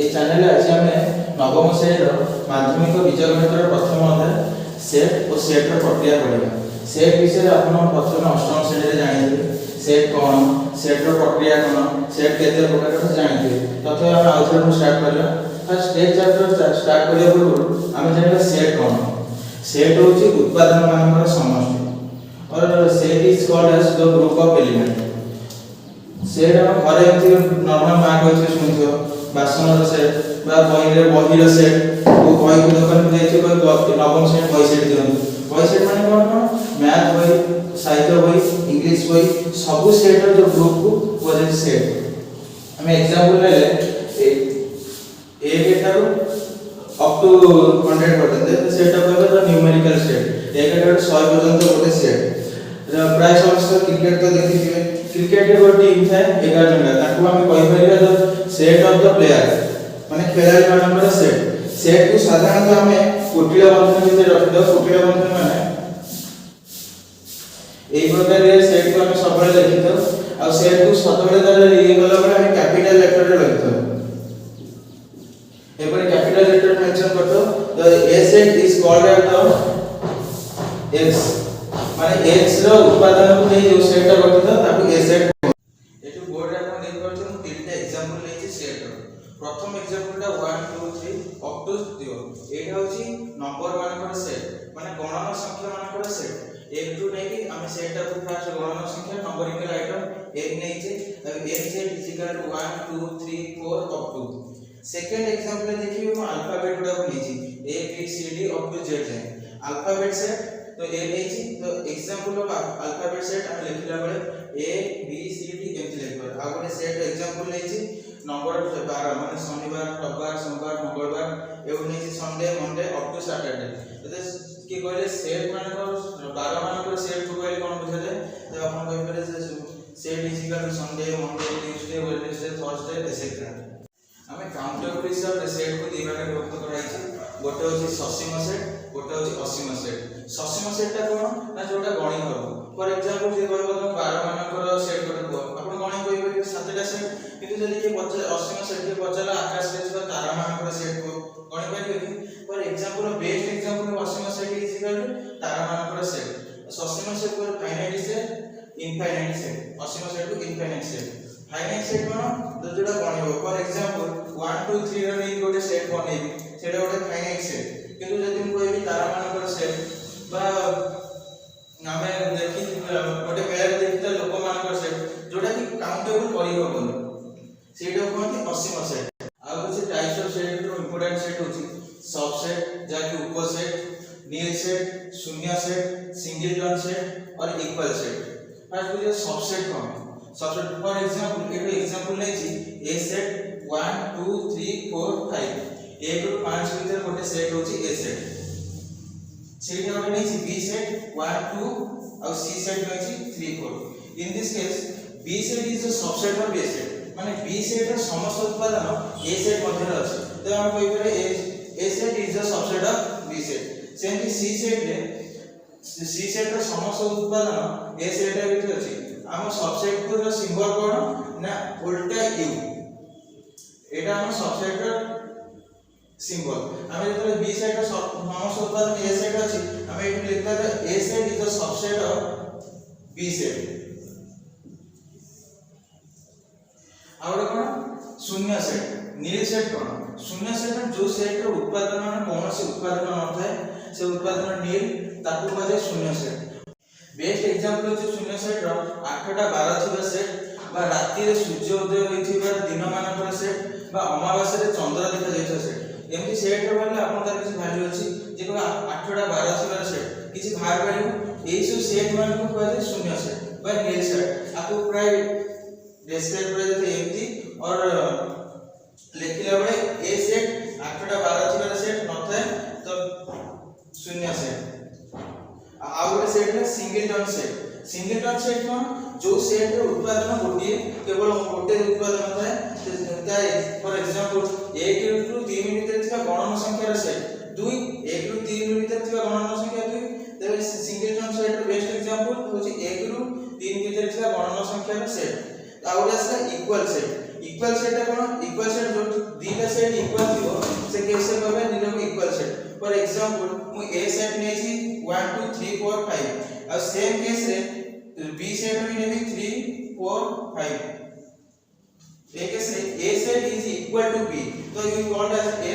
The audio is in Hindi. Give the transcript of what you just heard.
এই চ্যানেলে আজ আমি নবম শ্রেণীর মাধ্যমিক বীজগণিতর প্রথম অধ্যায় সেট ও সেটর প্রক্রিয়া পড়িবা। সেট বিষয়ে আপনার প্রথমে অষ্টম শ্রেণীতে জানিবে সেট কোণ, সেটর প্রক্রিয়া কোণ, সেট কেতে প্রকার জানিবে। তথাপি আমি আউথরে স্টার্ট করিবা। ফার্স্ট এই চ্যাপ্টার স্টার্ট করিবা পূর্ব আমি জানিবা সেট কোণ। सेट होची उत्पादन मानकर समष्टि और set is called as the group of element. Set हम घरे एमती नॉर्मल मार्क होची सुनिथो बासन रो सेट बा बही रो सेट को बही को दुकान में जाइछे कोई नवम सेट बही सेट दियन। बही सेट माने कोन मैथ बही, साहित्य बही, इंग्लिश बही सब सेट जो ग्रुप को बोले सेट। हम एग्जांपल ले एक एटारो up to 100 पर्यंत set of the numerical set. एक एटारो 100 पर्यंत गोटे सेट। प्राय समस्त क्रिकेट तो देखिथिबे, क्रिकेट रे गोटे टीम थाए 11 जन, ताको हम कहि परिबा the set of the player माने खेलाड़ी मानकर सेट। सेट को साधारणतः हमें कुटिल बंधन भितर रखि दो। कुटिल बंधन माने एई प्रकार रे सेट को हम सबले लिखि दो आ सेट को सतबेले दर ये गला बळे हम कैपिटल लेटर रे लिखि दो। एपरे कैपिटल लेटर मेंशन करतो the A set is called as the X माने एक्स रो उत्पादन को नै जो सेट गठित ताकू ए सेट। एटु बोर्ड रे आपण देख परछन तीनटा एग्जांपल लेछि सेट रो। प्रथम एग्जांपलटा 1 2 3 अप टू 0 एटा होछि नंबर मानकर सेट माने गणना संख्या मानकर सेट। एक टू नै कि हम सेट को फर्स्ट गणना संख्या नंबरिकल आइटम एक नै छै एक set is equal to 1 2 3 4 up to. Second example देखिए हम अल्फाबेट गुडा को लीजी A B C D up to Z जाए अल्फाबेट सेट। तो ए लेजी तो एग्जांपल ऑफ अल्फाबेट सेट हम लिखला बळे ए बी सी डी एमती लिखबो। आ गोटे सेट एग्जांपल लेजी नंबर 12 माने शनिवार, रविवार, सोमवार, मंगलवार एउ lazy Sunday, Monday up to Saturday. तो की कहले सेट माने 12 मानकर सेट को कहले कोन बुझा जाए तो अपन कहि परे set is equal to Sunday, Monday, Tuesday, Wednesday, Thursday etcetera. हमें काउंटेबल हिसाब से सेट को दी भागे विभक्त कराई छै। गोटे होची ससीम सेट, गोटे होची असीम सेट। ससीम सेट ता कोन ना जोटा गणी हबो। फॉर एग्जांपल जे कहबो त 12 मानकर सेट गोटे को आपण गणी कहि परिबे 7टा सेट। किंतु जदि के असीम सेट के बचला आकाश रे छ तारा मानकर सेट को गणी परिबे कि। फॉर एग्जांपल बेस्ट एग्जांपल असीम सेट इज इक्वल टू तारा मानकर सेट। ससीम सेट को फाइनाइट सेट, इनफाइनाइट सेट। असीम सेट को इनफाइनाइट सेट। फाइनाइट सेट कोन तो जोटा गणी हो। फॉर एग्जांपल 1 2 3 रो एक गोटे सेट बनेबी सेटा गोटे फाइनाइट सेट। किंतु जदि हम कहबी तारा मानकर सेट बा नामे देखि गोटे पेयर देखिता लोक मानकर सेट जोटा कि काउंटेबल करि होबनी सेटा कोन असीम सेट। आ कुछ टाइप्स ऑफ सेट रो इंपोर्टेंट सेट होची सबसेट जाकि उपसेट, नील सेट, शून्य सेट, सिंगलटन सेट और इक्वल सेट। फर्स्ट जो सबसेट कोन सबसेट फॉर एग्जांपल एग्जांपल लेछि ए सेट 1 2 3 4 5 एक रो 5 भीतर गोटे सेट होची ए सेट। सेट होबे नै छि बी सेट 1 2 और सी सेट होची 3 4। In this case B set is the subset of A set माने बी सेट रो समस्त उत्पादन ए सेट मध्ये अछि। तो हम कहि परे A set is the subset of B set. Same C set रे सी सेट रो समस्त उत्पादन ए सेट रे किछ अछि। हम सबसेट को सिंबल कोन ना उल्टा यू एटा हम सबसेट रो सिंबल। हम जतले बी सेट रो समस्त उत्पादन ए सेट अछि हम एटु लिखता है A set is the subset of B set. और कोन शून्य सेट, नील सेट कोन शून्य सेट जो सेट रो उत्पादन माने कोनोसी उत्पादन न थाए से उत्पादन नील ताकू कहे शून्य सेट। बेस्ट एग्जांपल होची शून्य सेट रो 8टा 12 थिबा सेट बा राति रे सूर्य उदय होइथिबा दिन मानकर सेट बा अमावास्या रे चंद्र देखा जाइछो सेट। एमती सेट रो वाले आपन तार किछ वैल्यू अछि जे को 8टा 12 थिबा सेट किछ भाग पाइबो एई सब सेट मान को कहे शून्य सेट बा नील सेट। आपको प्राय डिस्क्राइब करे जते एमती और लिखिला बळे ए सेट 8टा 12 थिबा सेट नथाय तो शून्य सेट। आउर सेट है सिंगलटन सेट। सिंगलटन सेट कोन जो सेट रो उत्पादन गोटे केवल गोटे उत्पादन थाए ताय। फॉर एग्जांपल 1 ରୁ 3 भीतर थिबा गणन संख्या रो सेट 2 1 ରୁ 3 भीतर थिबा गणन संख्या 2 तबे सिंगलटन सेट रो बेस्ट एग्जांपल होची 1 ରୁ 3 भीतर थिबा गणन संख्या रो सेट। आउर इक्वल सेट। इक्वल सेट कोन इक्वल सेट जो दीटा सेट एग्जांपल मु ए सेट नेछि 1 2 3 4 5 और सेम केस रे बी सेट भी नेबी 3 4 5 ए केस रे A set is equal to B तो यू कॉल्ड एज ए